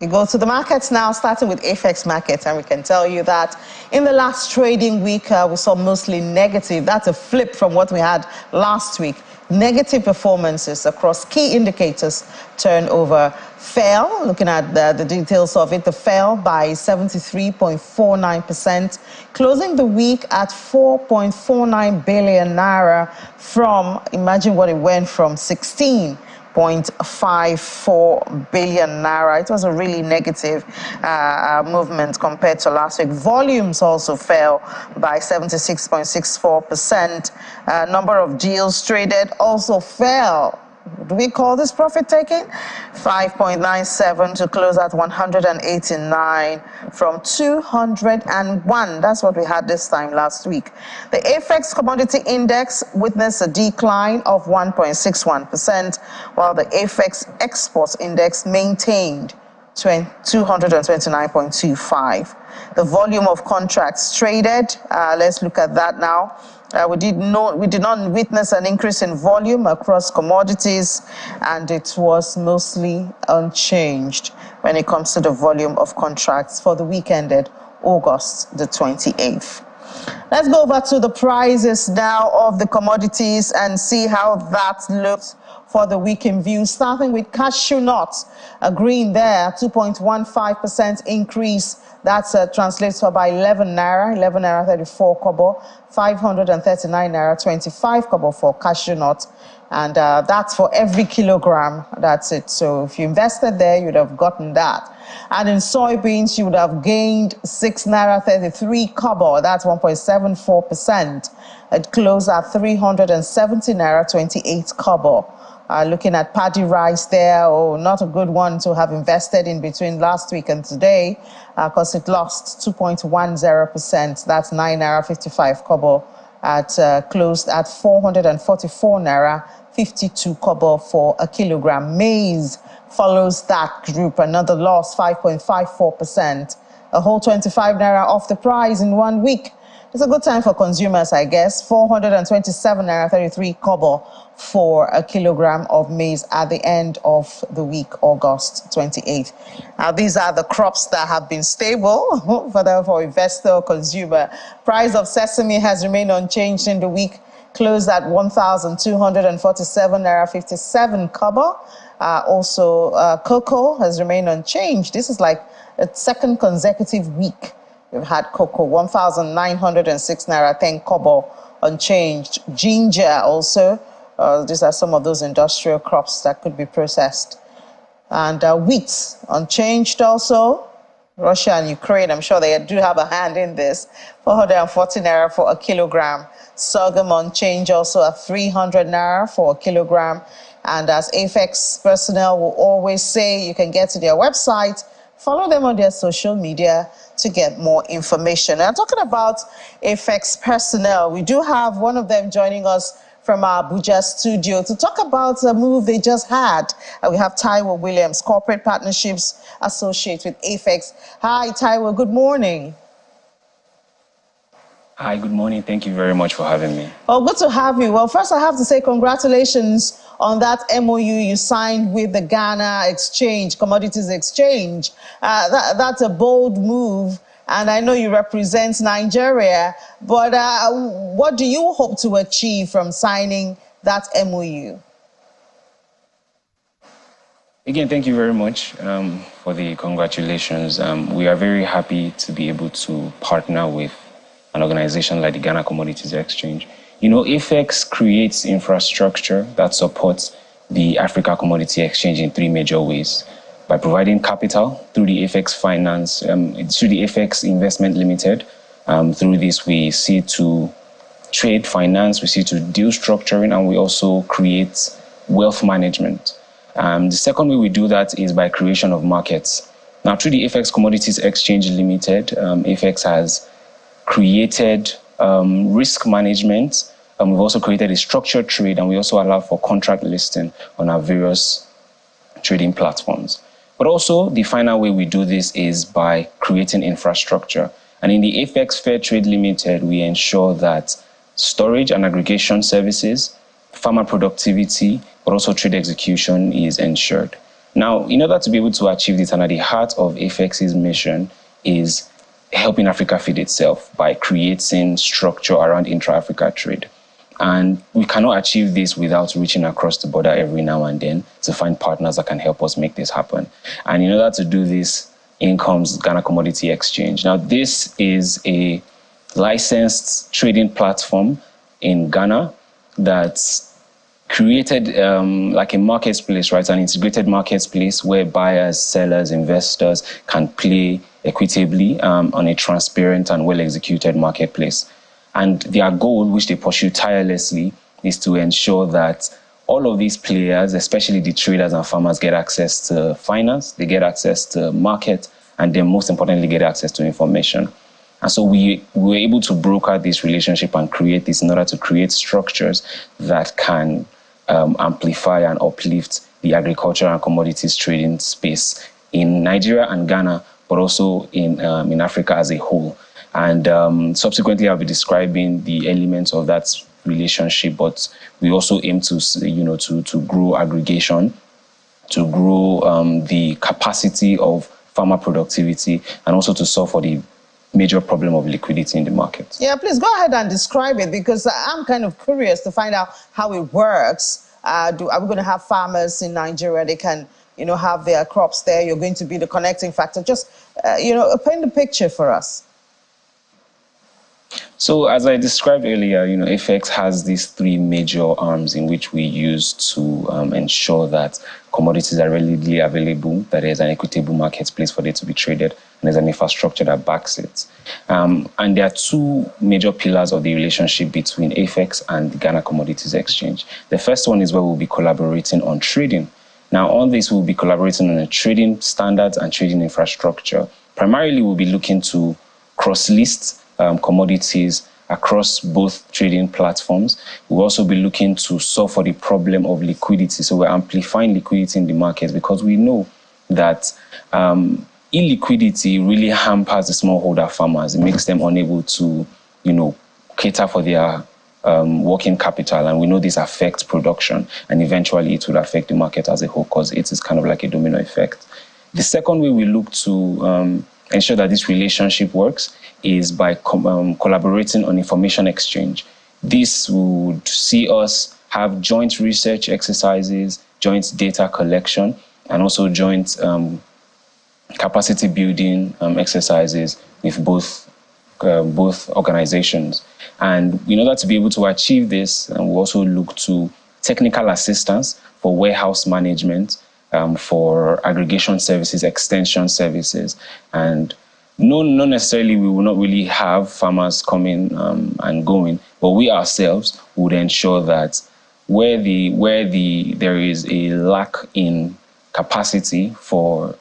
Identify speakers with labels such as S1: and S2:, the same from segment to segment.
S1: We go to the markets now, starting with AFEX markets, and we can tell you that in the last trading week, we saw mostly negative. That's a flip from what we had last week. Negative performances across key indicators. Turnover fell. Looking at the details of it, the fell by 73.49%, closing the week at 4.49 billion naira from, imagine what it went from, 16.54 billion naira. It was a really negative movement compared to last week. Volumes also fell by 76.64%. Number of deals traded also fell. Do we call this profit taking? 5.97 to close at 189 from 201. That's what we had this time last week. The AFEX commodity index witnessed a decline of 1.61%, while the AFEX exports index maintained 229.25. The volume of contracts traded, let's look at that now. We did not witness an increase in volume across commodities, and it was mostly unchanged when it comes to the volume of contracts for the week ended August the 28th. Let's go over to the prices now of the commodities and see how that looks for the week in view, starting with cashew nuts, a green there, 2.15% increase. That translates to about 11 naira 34 kobo, 539 naira 25 kobo for cashew nuts. And that's for every kilogram. That's it. So if you invested there, you'd have gotten that. And in soybeans, you would have gained 6 naira 33 kobo. That's 1.74%. It closed at 370 naira 28 kobo. Looking at paddy rice there, not a good one to have invested in between last week and today, because it lost 2.10%. That's 9 naira 55 kobo. Closed at 444 naira 52 kobo for a kilogram. Maize follows that group, another loss, 5.54%. A whole 25 naira off the price in 1 week. It's a good time for consumers, I guess. 427 naira 33 kobo for a kilogram of maize at the end of the week, August 28th. Now, these are the crops that have been stable for investor or consumer. Price of sesame has remained unchanged in the week, closed at 1,247 naira 57 kobo. Also, cocoa has remained unchanged. This is like a second consecutive week we've had cocoa, 1,906 naira 10 kobo unchanged. Ginger also. These are some of those industrial crops that could be processed. And wheat, unchanged also. Russia and Ukraine, I'm sure they do have a hand in this. 440 naira for a kilogram. Sorghum unchanged also at 300 naira for a kilogram. And as AFEX personnel will always say, you can get to their website, follow them on their social media to get more information. And talking about AFEX personnel, we do have one of them joining us from our Abuja studio to talk about a move they just had. We have Taiwo Williams, Corporate Partnerships Associate with AFEX. Hi, Taiwo, good morning.
S2: Hi, good morning. Thank you very much for having me.
S1: Oh, good to have you. Well, first I have to say congratulations on that MOU you signed with the Ghana Exchange, Commodities Exchange. That's a bold move. And I know you represent Nigeria, but what do you hope to achieve from signing that MOU?
S2: Again, thank you very much for the congratulations. We are very happy to be able to partner with an organization like the Ghana Commodities Exchange. You know, AFEX creates infrastructure that supports the Africa Commodity Exchange in 3 major ways. By providing capital through the AFEX Finance, through the AFEX Investment Limited. Through this, we see to trade finance, we see to deal structuring, and we also create wealth management. The second way we do that is by creation of markets. Now, through the AFEX Commodities Exchange Limited, AFEX has created risk management. We've also created a structured trade, and we also allow for contract listing on our various trading platforms. But also, the final way we do this is by creating infrastructure. And in the AFEX Fair Trade Limited, we ensure that storage and aggregation services, farmer productivity, but also trade execution is ensured. Now, in order to be able to achieve this, and at the heart of AFEX's mission is helping Africa feed itself by creating structure around intra-Africa trade. And we cannot achieve this without reaching across the border every now and then to find partners that can help us make this happen. And in order to do this, in comes Ghana Commodity Exchange. Now, this is a licensed trading platform in Ghana that's created like a marketplace, right? An integrated marketplace where buyers, sellers, investors can play equitably on a transparent and well-executed marketplace. And their goal, which they pursue tirelessly, is to ensure that all of these players, especially the traders and farmers, get access to finance, they get access to market, and then most importantly, get access to information. And so we were able to broker this relationship and create this in order to create structures that can amplify and uplift the agriculture and commodities trading space in Nigeria and Ghana, but also in Africa as a whole. And subsequently, I'll be describing the elements of that relationship, but we also aim to, to grow aggregation, to grow the capacity of farmer productivity, and also to solve for the major problem of liquidity in the market.
S1: Yeah, please go ahead and describe it, because I'm kind of curious to find out how it works. Are we going to have farmers in Nigeria? They can, have their crops there. You're going to be the connecting factor. Just, paint the picture for us.
S2: So as I described earlier, AFEX has these three major arms in which we use to ensure that commodities are readily available, that there's an equitable marketplace for them to be traded, and there's an infrastructure that backs it. And there are two major pillars of the relationship between AFEX and the Ghana Commodities Exchange. The first one is where we'll be collaborating on trading. Now, on this, we'll be collaborating on the trading standards and trading infrastructure. Primarily, we'll be looking to cross-list commodities across both trading platforms. We'll also be looking to solve for the problem of liquidity. So we're amplifying liquidity in the market, because we know that illiquidity really hampers the smallholder farmers. It makes them unable to, cater for their working capital. And we know this affects production, and eventually it will affect the market as a whole, because it is kind of like a domino effect. The second way we look to ensure that this relationship works is by collaborating on information exchange. This would see us have joint research exercises, joint data collection, and also joint capacity building exercises with both organizations. And in order to be able to achieve this, we also look to technical assistance for warehouse management, for aggregation services, extension services, and not necessarily we will not really have farmers coming and going, but we ourselves would ensure that where there is a lack in capacity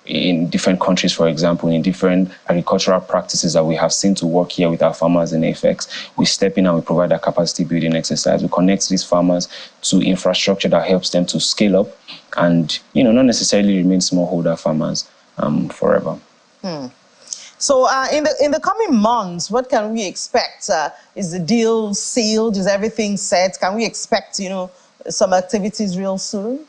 S2: in different countries, for example, in different agricultural practices that we have seen to work here with our farmers in AFEX, we step in and we provide that capacity building exercise. We connect these farmers to infrastructure that helps them to scale up and, not necessarily remain smallholder farmers forever.
S1: So in the coming months, what can we expect? Is the deal sealed? Is everything set? Can we expect, some activities real soon?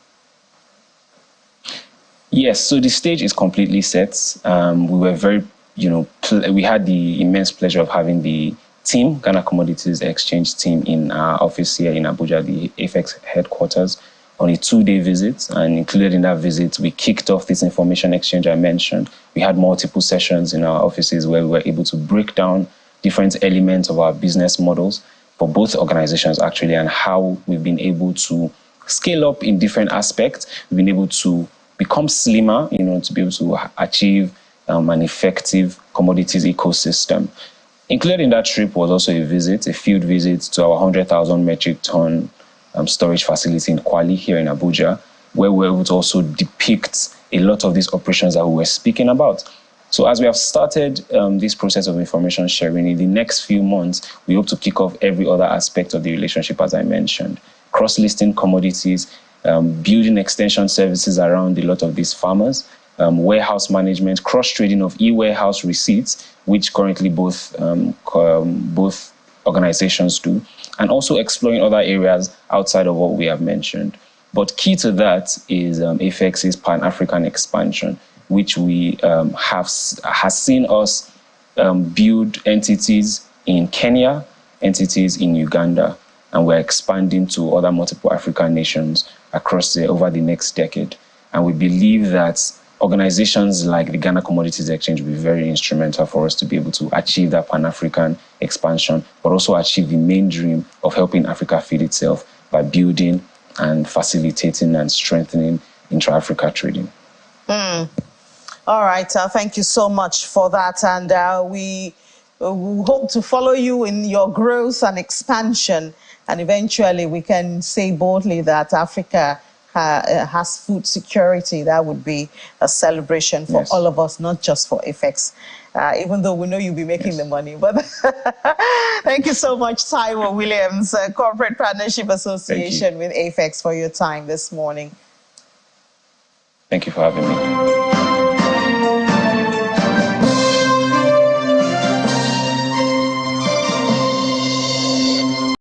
S2: Yes, so the stage is completely set. We were very, we had the immense pleasure of having the team, Ghana Commodities Exchange team, in our office here in Abuja, the AFEX headquarters, on a 2-day visit. And included in that visit, we kicked off this information exchange I mentioned. We had multiple sessions in our offices where we were able to break down different elements of our business models for both organizations, actually, and how we've been able to scale up in different aspects. We've been able to become slimmer, to be able to achieve an effective commodities ecosystem. Included in that trip was also a field visit to our 100,000 metric ton storage facility in Kwali here in Abuja, where we were able to also depict a lot of these operations that we were speaking about. So as we have started this process of information sharing, in the next few months, we hope to kick off every other aspect of the relationship, as I mentioned. Cross-listing commodities, building extension services around a lot of these farmers, warehouse management, cross-trading of e-warehouse receipts, which currently both organizations do, and also exploring other areas outside of what we have mentioned. But key to that is AFEX's Pan-African expansion, which we has seen us build entities in Kenya, entities in Uganda, and we're expanding to other multiple African nations across over the next decade. And we believe that organizations like the Ghana Commodities Exchange will be very instrumental for us to be able to achieve that Pan-African expansion, but also achieve the main dream of helping Africa feed itself by building and facilitating and strengthening intra-Africa trading.
S1: All right, thank you so much for that. And we hope to follow you in your growth and expansion. And eventually we can say boldly that Africa has food security. That would be a celebration for all of us, not just for AFEX. Even though we know you'll be making the money. But thank you so much, Taiwo Williams, Corporate Partnership Association with AFEX, for your time this morning.
S2: Thank you for having me.